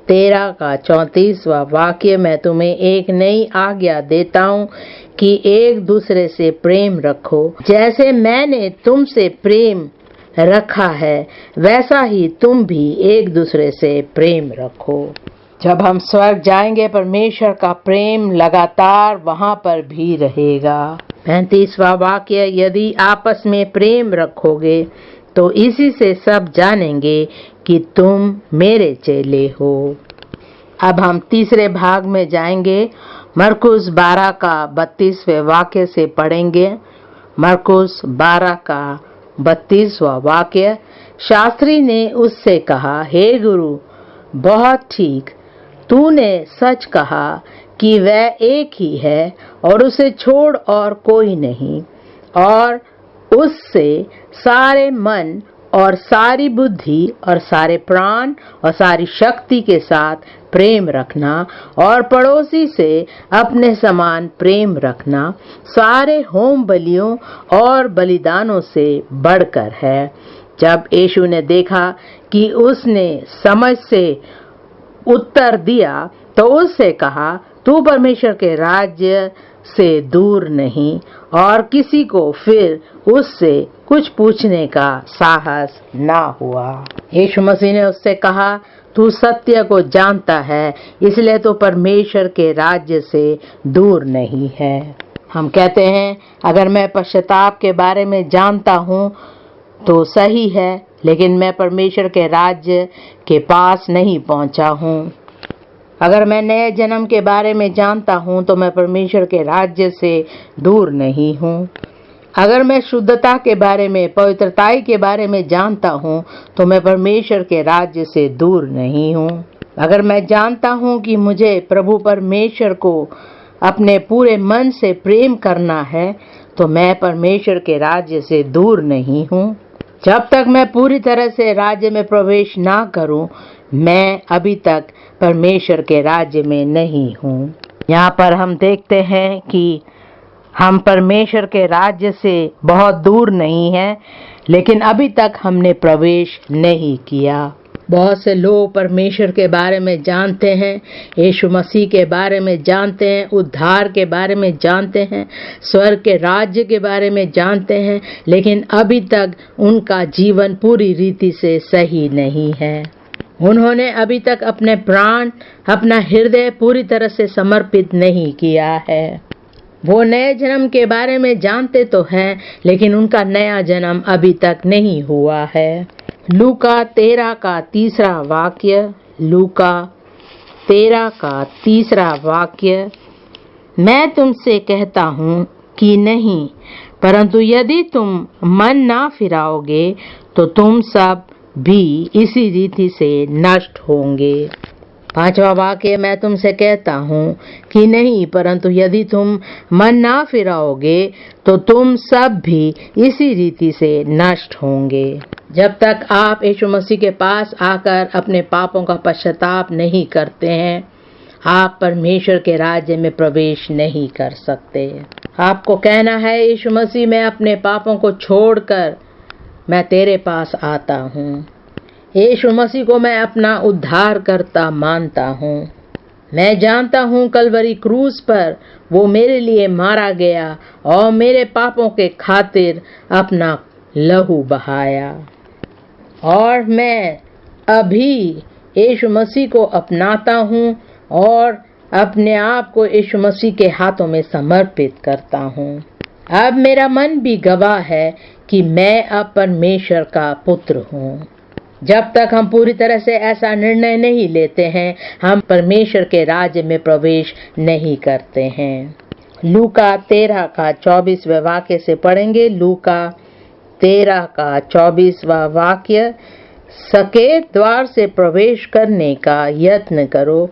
13 का 34वां वाक्य, मैं तुम्हें एक नई आज्ञा देता हूँ कि एक दूसरे से प्रेम रखो। जैसे मैंने तुमसे प्रेम रखा है वैसा ही तुम भी एक दूसरे से प्रेम रखो। जब हम स्वर्ग जाएंगे परमेश्वर का प्रेम लगातार वहाँ पर भी रहेगा। 35वां वाक्य, यदि आपस में प्रेम रखोगे तो इसी से सब जानेंगे कि तुम मेरे चेले हो। अब हम तीसरे भाग में जाएंगे। मरकुस 12 का 32वें वाक्य से पढ़ेंगे। मरकुस 12 का 32वां वाक्य। शास्त्री ने उससे कहा, हे गुरु, बहुत ठीक, तूने सच कहा कि वह एक ही है और उसे छोड़ और कोई नहीं, और उससे सारे मन और सारी बुद्धि और सारे प्राण और सारी शक्ति के साथ प्रेम रखना और पड़ोसी से अपने समान प्रेम रखना सारे होम बलियों और बलिदानों से बढ़कर है। जब यीशु ने देखा कि उसने समझ से उत्तर दिया तो उससे कहा, तू परमेश्वर के राज्य से दूर नहीं, और किसी को फिर उससे कुछ पूछने का साहस ना हुआ। यीशु मसीह ने उससे कहा, तू सत्य को जानता है, इसलिए तो परमेश्वर के राज्य से दूर नहीं है। हम कहते हैं, अगर मैं पश्चाताप के बारे में जानता हूँ तो सही है, लेकिन मैं परमेश्वर के राज्य के पास नहीं पहुँचा हूँ। अगर मैं नए जन्म के बारे में जानता हूँ तो मैं परमेश्वर के राज्य से दूर नहीं हूँ। अगर मैं शुद्धता के बारे में, पवित्रताई के बारे में जानता हूँ तो मैं परमेश्वर के राज्य से दूर नहीं हूँ। अगर मैं जानता हूँ कि मुझे प्रभु परमेश्वर को अपने पूरे मन से प्रेम करना है तो मैं परमेश्वर के राज्य से दूर नहीं हूँ। जब तक मैं पूरी तरह से राज्य में प्रवेश ना करूं, मैं अभी तक परमेश्वर के राज्य में नहीं हूँ। यहाँ पर हम देखते हैं कि हम परमेश्वर के राज्य से बहुत दूर नहीं हैं, लेकिन अभी तक हमने प्रवेश नहीं किया। बहुत से लोग परमेश्वर के बारे में जानते हैं, यीशु मसीह के बारे में जानते हैं, उद्धार के बारे में जानते हैं, स्वर्ग के राज्य के बारे में जानते हैं, लेकिन अभी तक उनका जीवन पूरी रीति से सही नहीं है। उन्होंने अभी तक अपने प्राण, अपना हृदय पूरी तरह से समर्पित नहीं किया है। वो नए जन्म के बारे में जानते तो हैं, लेकिन उनका नया जन्म अभी तक नहीं हुआ है। लूका 13 का 3 वाक्य। लूका 13 का 3 वाक्य। मैं तुमसे कहता हूँ कि नहीं, परंतु यदि तुम मन ना फिराओगे तो तुम सब भी इसी रीति से नष्ट होंगे। 5वां वाक्य। मैं तुमसे कहता हूँ कि नहीं, परंतु यदि तुम मन ना फिराओगे तो तुम सब भी इसी रीति से नष्ट होंगे। जब तक आप यीशु मसीह के पास आकर अपने पापों का पश्चाताप नहीं करते हैं, आप परमेश्वर के राज्य में प्रवेश नहीं कर सकते। आपको कहना है, यीशु मसीह, मैं अपने पापों को छोड़कर मैं तेरे पास आता हूँ। यीशु मसीह को मैं अपना उद्धारकर्ता मानता हूँ। मैं जानता हूँ कलवरी क्रूस पर वो मेरे लिए मारा गया और मेरे पापों के खातिर अपना लहू बहाया, और मैं अभी यीशु मसीह को अपनाता हूँ और अपने आप को यीशु मसीह के हाथों में समर्पित करता हूँ। अब मेरा मन भी गवाह है कि मैं अब परमेश्वर का पुत्र हूँ। जब तक हम पूरी तरह से ऐसा निर्णय नहीं लेते हैं, हम परमेश्वर के राज्य में प्रवेश नहीं करते हैं। लूका 13 का 24वां वाक्य से पढ़ेंगे। लूका 13 का 24वां वाक्य। सकेत द्वार से प्रवेश करने का यत्न करो,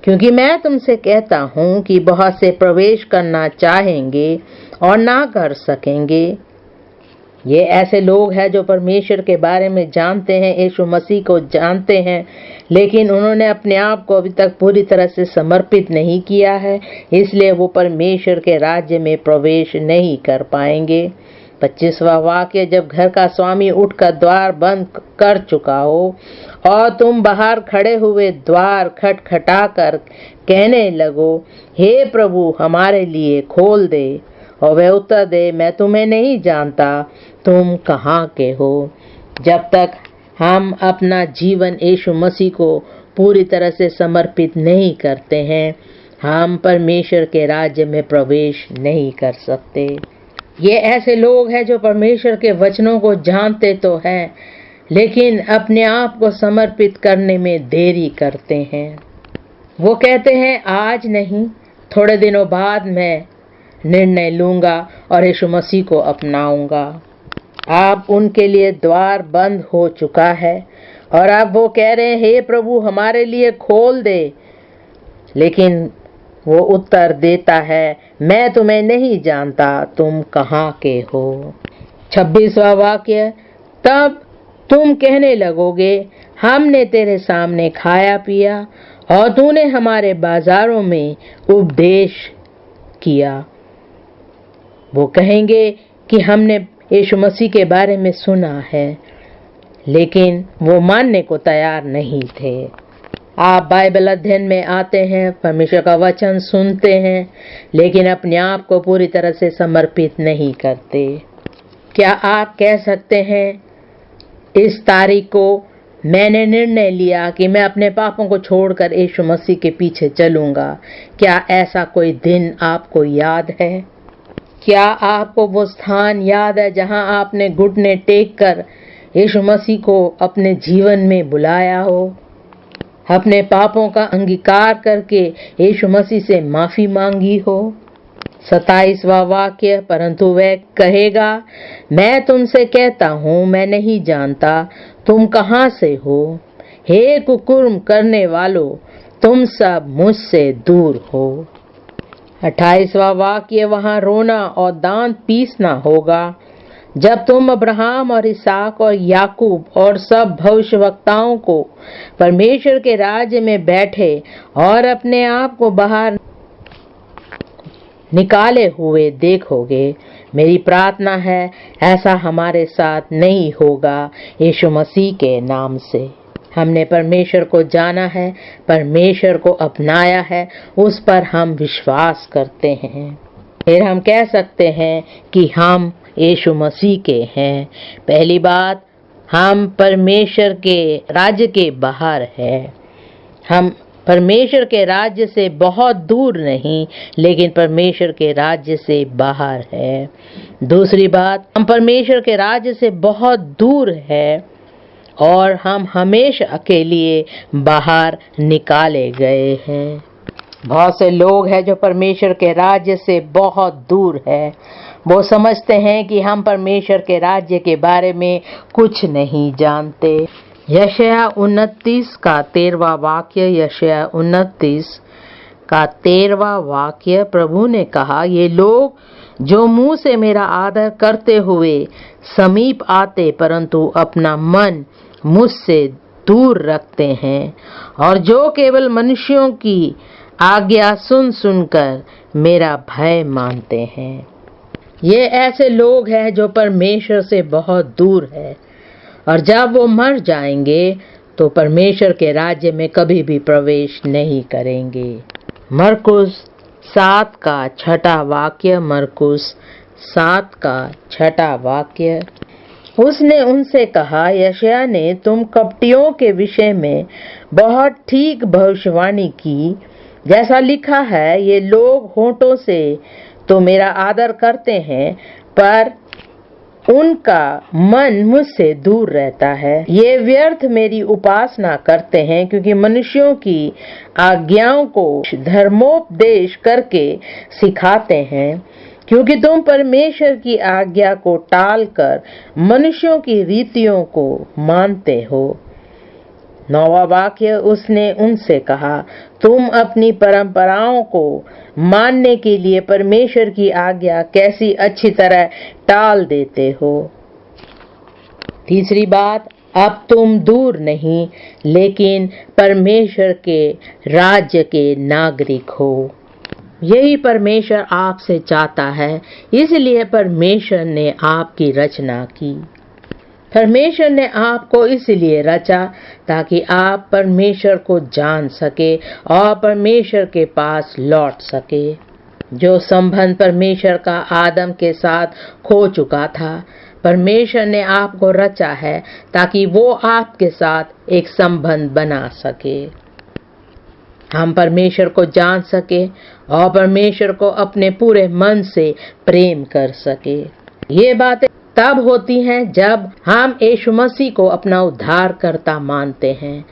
क्योंकि मैं तुमसे कहता हूँ कि बहुत से प्रवेश करना चाहेंगे और ना कर सकेंगे। ये ऐसे लोग हैं जो परमेश्वर के बारे में जानते हैं, यीशु मसीह को जानते हैं, लेकिन उन्होंने अपने आप को अभी तक पूरी तरह से समर्पित नहीं किया है, इसलिए वो परमेश्वर के राज्य में प्रवेश नहीं कर पाएंगे। 25वां वाक्य। जब घर का स्वामी उठकर द्वार बंद कर चुका हो और तुम बाहर खड़े हुए द्वार खटखटाकर कहने लगो, हे प्रभु, हमारे लिए खोल दे, और वह उत्तर दे, मैं तुम्हें नहीं जानता, तुम कहाँ के हो। जब तक हम अपना जीवन यीशु मसीह को पूरी तरह से समर्पित नहीं करते हैं, हम परमेश्वर के राज्य में प्रवेश नहीं कर सकते। ये ऐसे लोग हैं जो परमेश्वर के वचनों को जानते तो हैं, लेकिन अपने आप को समर्पित करने में देरी करते हैं। वो कहते हैं, आज नहीं, थोड़े दिनों बाद मैं निर्णय लूंगा और यीशु मसीह को अपनाऊंगा। अब उनके लिए द्वार बंद हो चुका है और अब वो कह रहे हैं, हे प्रभु हमारे लिए खोल दे। लेकिन वो उत्तर देता है, मैं तुम्हें नहीं जानता, तुम कहाँ के हो। 26वां वाक्य, तब तुम कहने लगोगे, हमने तेरे सामने खाया पिया और तूने हमारे बाजारों में उपदेश किया। वो कहेंगे कि हमने यीशु मसीह के बारे में सुना है, लेकिन वो मानने को तैयार नहीं थे। आप बाइबल अध्ययन में आते हैं, परमेश्वर का वचन सुनते हैं, लेकिन अपने आप को पूरी तरह से समर्पित नहीं करते। क्या आप कह सकते हैं, इस तारीख को मैंने निर्णय लिया कि मैं अपने पापों को छोड़कर यीशु मसीह के पीछे चलूंगा? क्या ऐसा कोई दिन आपको याद है? क्या आपको वो स्थान याद है जहां आपने घुटने टेक कर यीशु मसीह को अपने जीवन में बुलाया हो, अपने पापों का अंगीकार करके यीशु मसीह से माफी मांगी हो? 27वां वाक्य, परंतु वह कहेगा, मैं तुमसे कहता हूँ मैं नहीं जानता, तुम कहाँ से हो? हे कुकर्म करने वालों, तुम सब मुझसे दूर हो। 28वां वाक्य, वहां रोना और दांत पीसना होगा जब तुम अब्राहम और इसहाक और याकूब और सब भविष्यवक्ताओं को परमेश्वर के राज्य में बैठे और अपने आप को बाहर निकाले हुए देखोगे। मेरी प्रार्थना है ऐसा हमारे साथ नहीं होगा यीशु मसीह के नाम से। हमने परमेश्वर को जाना है, परमेश्वर को अपनाया है, उस पर हम विश्वास करते हैं। फिर हम कह सकते हैं कि हम यीशु मसीह के हैं। पहली बात, हम परमेश्वर के राज्य के बाहर हैं। हम परमेश्वर के राज्य से बहुत दूर नहीं, लेकिन परमेश्वर के राज्य से बाहर है। दूसरी बात, हम परमेश्वर के राज्य से बहुत दूर है और हम हमेशा के लिए बाहर निकाले गए हैं। बहुत से लोग हैं जो परमेश्वर के राज्य से बहुत दूर है। वो समझते हैं कि हम परमेश्वर के राज्य के बारे में कुछ नहीं जानते। यशायाह 29 का 13वां वाक्य, यशायाह 29 का 13वां वाक्य, प्रभु ने कहा, ये लोग जो मुंह से मेरा आदर करते हुए समीप आते परंतु अपना मन मुझसे दूर रखते हैं और जो केवल मनुष्यों की आज्ञा सुन सुनकर मेरा भय मानते हैं। ये ऐसे लोग हैं जो परमेश्वर से बहुत दूर है और जब वो मर जाएंगे तो परमेश्वर के राज्य में कभी भी प्रवेश नहीं करेंगे। मरकुस 7 का 6वां वाक्य, मरकुस 7 का 6वां वाक्य, उसने उनसे कहा, यशायाह ने तुम कपटियों के विषय में बहुत ठीक भविष्यवाणी की, जैसा लिखा है, ये लोग होठों से तो मेरा आदर करते हैं पर उनका मन मुझसे दूर रहता है। ये व्यर्थ मेरी उपासना करते हैं क्योंकि मनुष्यों की आज्ञाओं को धर्मोपदेश करके सिखाते हैं। क्योंकि तुम परमेश्वर की आज्ञा को टालकर मनुष्यों की रीतियों को मानते हो। 9वां वाक्य, उसने उनसे कहा, तुम अपनी परंपराओं को मानने के लिए परमेश्वर की आज्ञा कैसी अच्छी तरह टाल देते हो। तीसरी बात, अब तुम दूर नहीं लेकिन परमेश्वर के राज्य के नागरिक हो। यही परमेश्वर आपसे चाहता है, इसलिए परमेश्वर ने आपकी रचना की। परमेश्वर ने आपको इसलिए रचा ताकि आप परमेश्वर को जान सके और परमेश्वर के पास लौट सके। जो संबंध परमेश्वर का आदम के साथ खो चुका था, परमेश्वर ने आपको रचा है ताकि वो आपके साथ एक संबंध बना सके। हम परमेश्वर को जान सके और परमेश्वर को अपने पूरे मन से प्रेम कर सके। ये बातें तब होती हैं जब हम यीशु मसीह को अपना उद्धारकर्ता मानते हैं।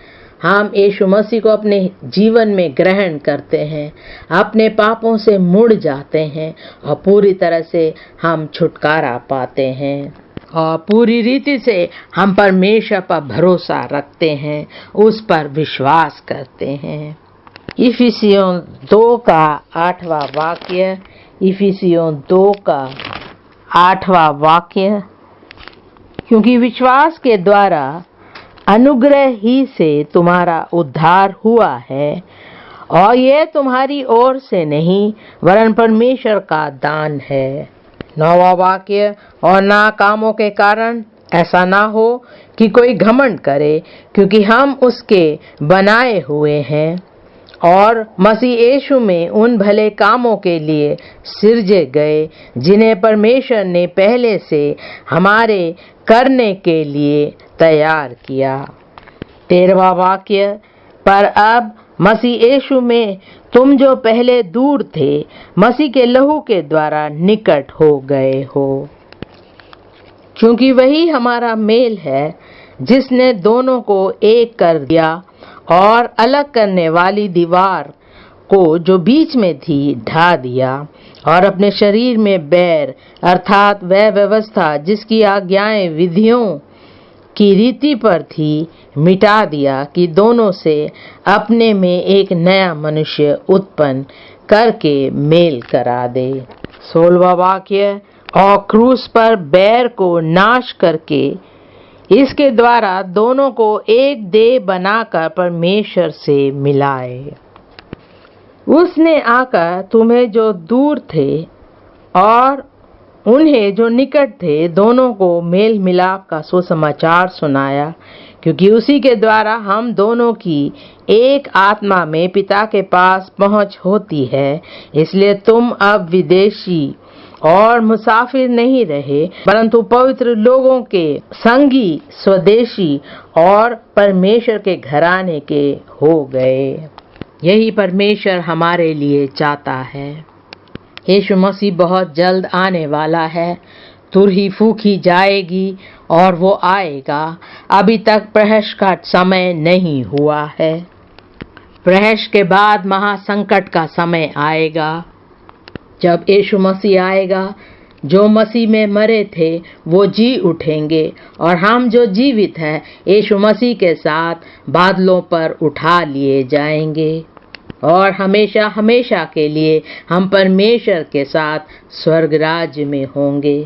हम यीशु मसीह को अपने जीवन में ग्रहण करते हैं, अपने पापों से मुड़ जाते हैं और पूरी तरह से हम छुटकारा पाते हैं। और पूरी रीति से हम परमेश्वर पर भरोसा रखते हैं, उस पर विश्वास करते हैं। इफिसियों 2 का 8वां वाक्य, इफिसियों 2 का 8वां वाक्य, क्योंकि विश्वास के द्वारा अनुग्रह ही से तुम्हारा उद्धार हुआ है, और यह तुम्हारी ओर से नहीं वरन परमेश्वर का दान है। 9वां वाक्य, और ना कामों के कारण, ऐसा ना हो कि कोई घमंड करे, क्योंकि हम उसके बनाए हुए हैं और मसीह यीशु में उन भले कामों के लिए सिरजे गए जिन्हें परमेश्वर ने पहले से हमारे करने के लिए तैयार किया। 13वां वाक्य, पर अब मसीह यीशु में तुम जो पहले दूर थे, मसीह के लहू के द्वारा निकट हो गए हो, क्योंकि वही हमारा मेल है जिसने दोनों को एक कर दिया और अलग करने वाली दीवार को जो बीच में थी ढा दिया, और अपने शरीर में बैर अर्थात वह व्यवस्था जिसकी आज्ञाएं विधियों की रीति पर थी मिटा दिया, कि दोनों से अपने में एक नया मनुष्य उत्पन्न करके मेल करा दे। 16वां वाक्य, और क्रूस पर बैर को नाश करके इसके द्वारा दोनों को एक देह बनाकर परमेश्वर से मिलाए। उसने आकर तुम्हें जो दूर थे और उन्हें जो निकट थे दोनों को मेल मिलाप का सुसमाचार सुनाया, क्योंकि उसी के द्वारा हम दोनों की एक आत्मा में पिता के पास पहुंच होती है। इसलिए तुम अब विदेशी और मुसाफिर नहीं रहे, परंतु पवित्र लोगों के संगी, स्वदेशी और परमेश्वर के घराने के हो गए। यही परमेश्वर हमारे लिए चाहता है। यीशु मसीह बहुत जल्द आने वाला है। तुरही फूंकी जाएगी और वो आएगा। अभी तक प्रहर्ष का समय नहीं हुआ है। प्रहर्ष के बाद महासंकट का समय आएगा। जब यीशु मसीह आएगा, जो मसीह में मरे थे वो जी उठेंगे, और हम जो जीवित हैं यीशु मसीह के साथ बादलों पर उठा लिए जाएंगे, और हमेशा हमेशा के लिए हम परमेश्वर के साथ स्वर्ग राज्य में होंगे।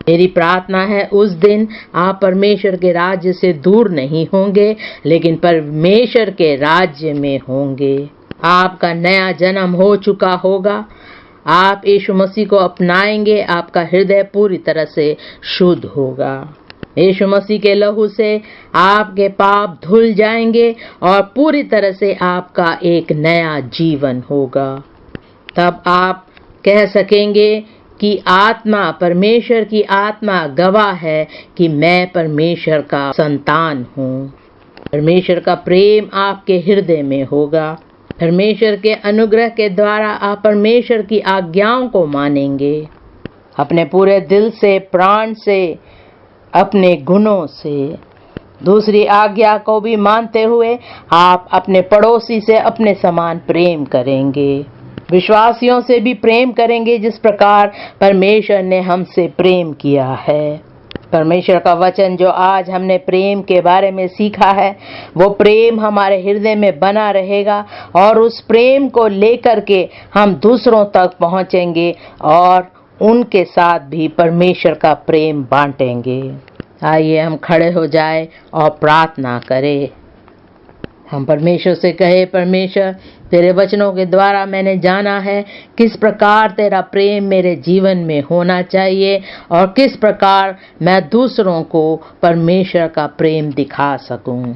मेरी प्रार्थना है उस दिन आप परमेश्वर के राज्य से दूर नहीं होंगे, लेकिन परमेश्वर के राज्य में होंगे। आपका नया जन्म हो चुका होगा। आप यीशु मसीह को अपनाएंगे, आपका हृदय पूरी तरह से शुद्ध होगा। यीशु मसीह के लहू से आपके पाप धुल जाएंगे और पूरी तरह से आपका एक नया जीवन होगा। तब आप कह सकेंगे कि आत्मा, परमेश्वर की आत्मा गवाह है कि मैं परमेश्वर का संतान हूँ। परमेश्वर का प्रेम आपके हृदय में होगा। परमेश्वर के अनुग्रह के द्वारा आप परमेश्वर की आज्ञाओं को मानेंगे। अपने पूरे दिल से, प्राण से, अपने गुणों से। दूसरी आज्ञा को भी मानते हुए आप अपने पड़ोसी से अपने समान प्रेम करेंगे। विश्वासियों से भी प्रेम करेंगे जिस प्रकार परमेश्वर ने हमसे प्रेम किया है। परमेश्वर का वचन जो आज हमने प्रेम के बारे में सीखा है, वो प्रेम हमारे हृदय में बना रहेगा, और उस प्रेम को लेकर के हम दूसरों तक पहुंचेंगे और उनके साथ भी परमेश्वर का प्रेम बांटेंगे। आइए हम खड़े हो जाए और प्रार्थना करें। हम परमेश्वर से कहे, परमेश्वर तेरे वचनों के द्वारा मैंने जाना है किस प्रकार तेरा प्रेम मेरे जीवन में होना चाहिए और किस प्रकार मैं दूसरों को परमेश्वर का प्रेम दिखा सकूं।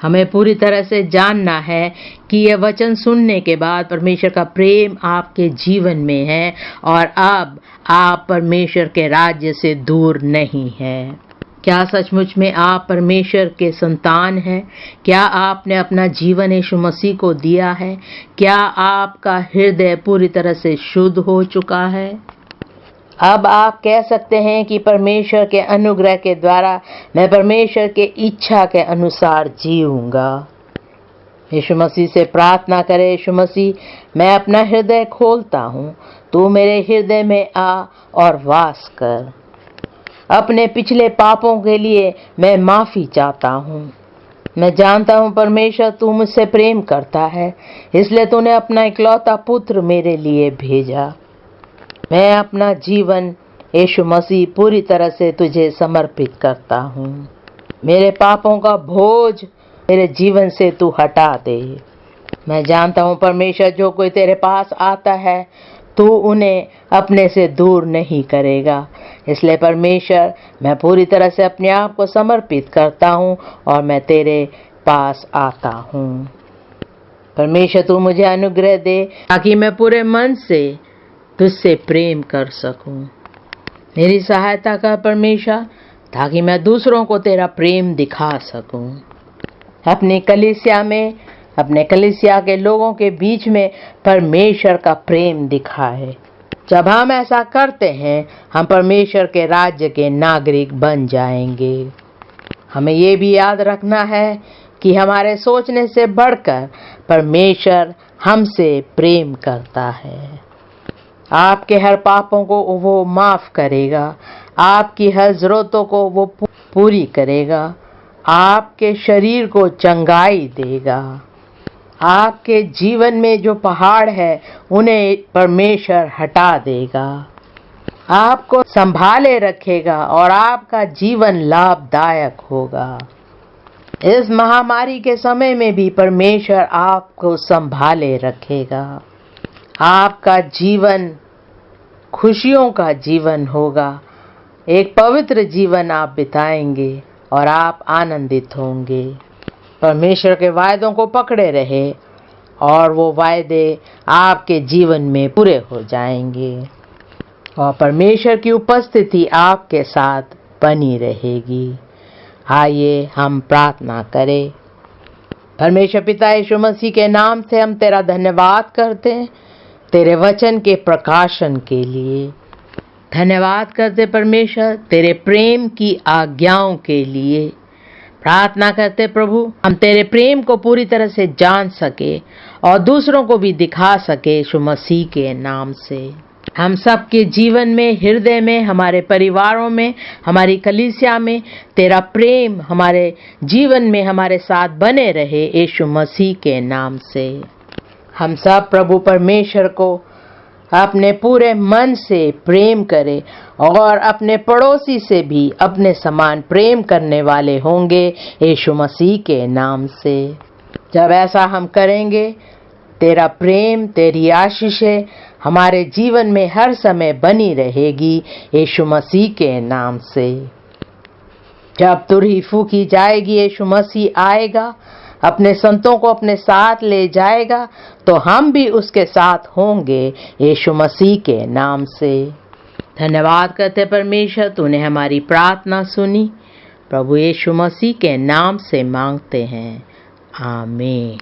हमें पूरी तरह से जानना है कि यह वचन सुनने के बाद परमेश्वर का प्रेम आपके जीवन में है और अब आप परमेश्वर के राज्य से दूर नहीं हैं। क्या सचमुच में आप परमेश्वर के संतान हैं? क्या आपने अपना जीवन यीशु मसीह को दिया है? क्या आपका हृदय पूरी तरह से शुद्ध हो चुका है? अब आप कह सकते हैं कि परमेश्वर के अनुग्रह के द्वारा मैं परमेश्वर के इच्छा के अनुसार जीऊंगा। यीशु मसीह से प्रार्थना करें, यीशु मसीह मैं अपना हृदय खोलता हूँ, तू मेरे हृदय में आ और वास कर। अपने पिछले पापों के लिए मैं माफी चाहता हूँ। मैं जानता हूँ परमेश्वर तू मुझसे प्रेम करता है, इसलिए तूने अपना इकलौता पुत्र मेरे लिए भेजा। मैं अपना जीवन यीशु मसीह पूरी तरह से तुझे समर्पित करता हूँ। मेरे पापों का बोझ मेरे जीवन से तू हटा दे। मैं जानता हूँ परमेश्वर जो कोई तेरे पास आता है तू उन्हें अपने से दूर नहीं करेगा। इसलिए परमेश्वर मैं पूरी तरह से अपने आप को समर्पित करता हूँ और मैं तेरे पास आता हूँ। परमेश्वर तू मुझे अनुग्रह दे ताकि मैं पूरे मन से तुझसे प्रेम कर सकूं। मेरी सहायता कर परमेश्वर ताकि मैं दूसरों को तेरा प्रेम दिखा सकूं। अपनी कलीसिया के लोगों के बीच में परमेश्वर का प्रेम दिखाए। जब हम ऐसा करते हैं हम परमेश्वर के राज्य के नागरिक बन जाएंगे। हमें ये भी याद रखना है कि हमारे सोचने से बढ़कर परमेश्वर हमसे प्रेम करता है। आपके हर पापों को वो माफ करेगा, आपकी हर जरूरतों को वो पूरी करेगा, आपके शरीर को चंगाई देगा। आपके जीवन में जो पहाड़ है उन्हें परमेश्वर हटा देगा, आपको संभाले रखेगा और आपका जीवन लाभदायक होगा। इस महामारी के समय में भी परमेश्वर आपको संभाले रखेगा। आपका जीवन खुशियों का जीवन होगा, एक पवित्र जीवन आप बिताएंगे और आप आनंदित होंगे। परमेश्वर के वायदों को पकड़े रहे और वो वायदे आपके जीवन में पूरे हो जाएंगे और परमेश्वर की उपस्थिति आपके साथ बनी रहेगी। आइए हम प्रार्थना करें। परमेश्वर पिता यीशु मसीह के नाम से हम तेरा धन्यवाद करते हैं तेरे वचन के प्रकाशन के लिए। धन्यवाद करते परमेश्वर तेरे प्रेम की आज्ञाओं के लिए। प्रार्थना करते प्रभु हम तेरे प्रेम को पूरी तरह से जान सके और दूसरों को भी दिखा सके यीशु मसीह के नाम से। हम सबके जीवन में, हृदय में, हमारे परिवारों में, हमारी कलीसिया में तेरा प्रेम हमारे जीवन में हमारे साथ बने रहे यीशु मसीह के नाम से। हम सब प्रभु परमेश्वर को अपने पूरे मन से प्रेम करें और अपने पड़ोसी से भी अपने समान प्रेम करने वाले होंगे यीशु मसीह के नाम से। जब ऐसा हम करेंगे तेरा प्रेम, तेरी आशीषें हमारे जीवन में हर समय बनी रहेगी यीशु मसीह के नाम से। जब तुरही फूंकी जाएगी यीशु मसीह आएगा, अपने संतों को अपने साथ ले जाएगा तो हम भी उसके साथ होंगे यीशु मसीह के नाम से। धन्यवाद करते परमेश्वर तूने हमारी प्रार्थना सुनी। प्रभु यीशु मसीह के नाम से मांगते हैं, आमीन।